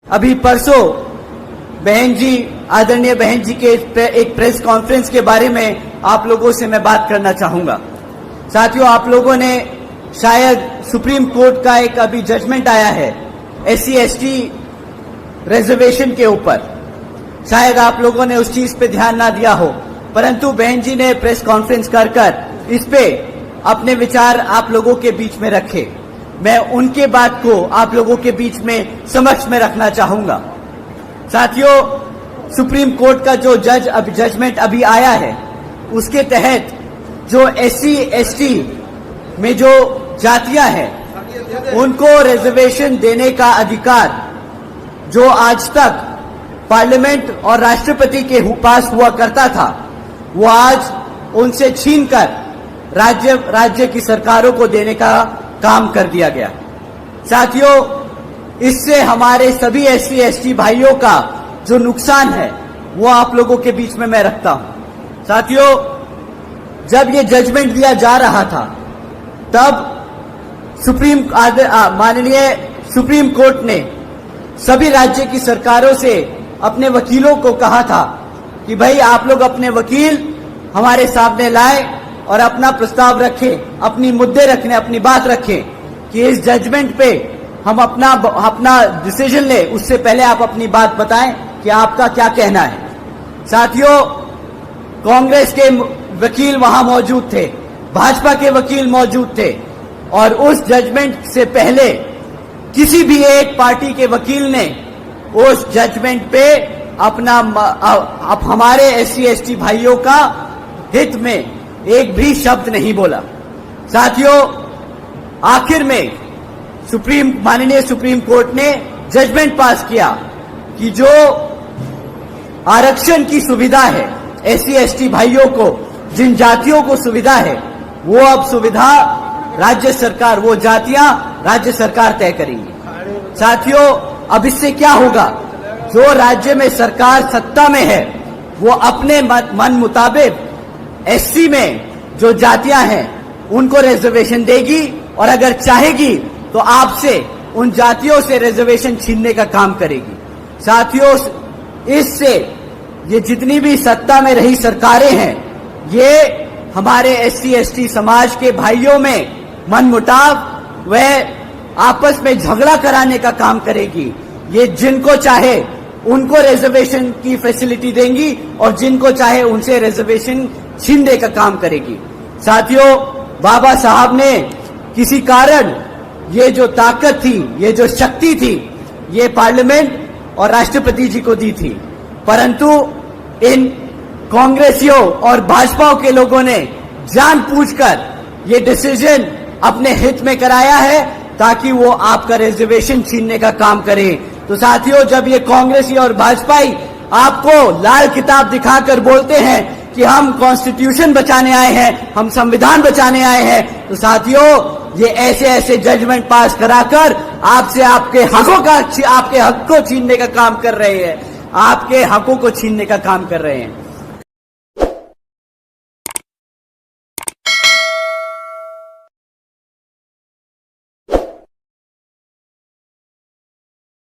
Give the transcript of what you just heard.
अभी परसों बहन जी, आदरणीय बहन जी के एक प्रेस कॉन्फ्रेंस के बारे में आप लोगों से मैं बात करना चाहूंगा। साथियों, आप लोगों ने शायद सुप्रीम कोर्ट का एक अभी जजमेंट आया है SC/ST रिजर्वेशन के ऊपर, शायद आप लोगों ने उस चीज पे ध्यान ना दिया हो, परंतु बहन जी ने प्रेस कॉन्फ्रेंस कर इस पे अपने विचार आप लोगों के बीच में रखे। मैं उनके बात को आप लोगों के बीच में समक्ष में रखना चाहूंगा। साथियों, सुप्रीम कोर्ट का जो जजमेंट अभी आया है, उसके तहत जो SC/ST में जो जातियां हैं उनको रिजर्वेशन देने का अधिकार जो आज तक पार्लियामेंट और राष्ट्रपति के पास हुआ करता था, वो आज उनसे छीनकर राज्य की सरकारों को देने का काम कर दिया गया। साथियों, इससे हमारे सभी SC/ST भाइयों का जो नुकसान है वो आप लोगों के बीच में मैं रखता हूं। साथियों, जब ये जजमेंट दिया जा रहा था तब माननीय सुप्रीम कोर्ट ने सभी राज्य की सरकारों से अपने वकीलों को कहा था कि भाई आप लोग अपने वकील हमारे सामने लाए और अपना प्रस्ताव रखें, अपनी मुद्दे रखने, अपनी बात रखें कि इस जजमेंट पे हम अपना डिसीजन ले, उससे पहले आप अपनी बात बताएं कि आपका क्या कहना है। साथियों, कांग्रेस के वकील वहां मौजूद थे, भाजपा के वकील मौजूद थे और उस जजमेंट से पहले किसी भी एक पार्टी के वकील ने उस जजमेंट पे हमारे SC/ST भाइयों का हित में एक भी शब्द नहीं बोला। साथियों, आखिर में माननीय सुप्रीम कोर्ट ने जजमेंट पास किया कि जो आरक्षण की सुविधा है SC/ST भाइयों को, जिन जातियों को सुविधा है, वो अब सुविधा राज्य सरकार, वो जातियां राज्य सरकार तय करेंगी। साथियों, अब इससे क्या होगा, जो राज्य में सरकार सत्ता में है वो अपने मन मुताबिक SC में जो जातियां हैं उनको रिजर्वेशन देगी और अगर चाहेगी तो आपसे उन जातियों से रिजर्वेशन छीनने का काम करेगी। साथियों, इससे ये जितनी भी सत्ता में रही सरकारें हैं, ये हमारे SC/ST समाज के भाइयों में मनमुटाव व आपस में झगड़ा कराने का काम करेगी। ये जिनको चाहे उनको रिजर्वेशन की फैसिलिटी देंगी और जिनको चाहे उनसे रिजर्वेशन छीनने का काम करेगी। साथियों, बाबा साहब ने किसी कारण ये जो ताकत थी, ये जो शक्ति थी, ये पार्लियामेंट और राष्ट्रपति जी को दी थी, परंतु इन कांग्रेसियों और भाजपा के लोगों ने जानबूझकर ये डिसीजन अपने हित में कराया है ताकि वो आपका रिजर्वेशन छीनने का काम करे। तो साथियों, जब ये कांग्रेसी और भाजपाई आपको लाल किताब दिखाकर बोलते हैं कि हम कॉन्स्टिट्यूशन बचाने आए हैं, हम संविधान बचाने आए हैं, तो साथियों, ये ऐसे जजमेंट पास कराकर आपसे आपके हक को छीनने का काम कर रहे हैं, आपके हकों को छीनने का काम कर रहे हैं।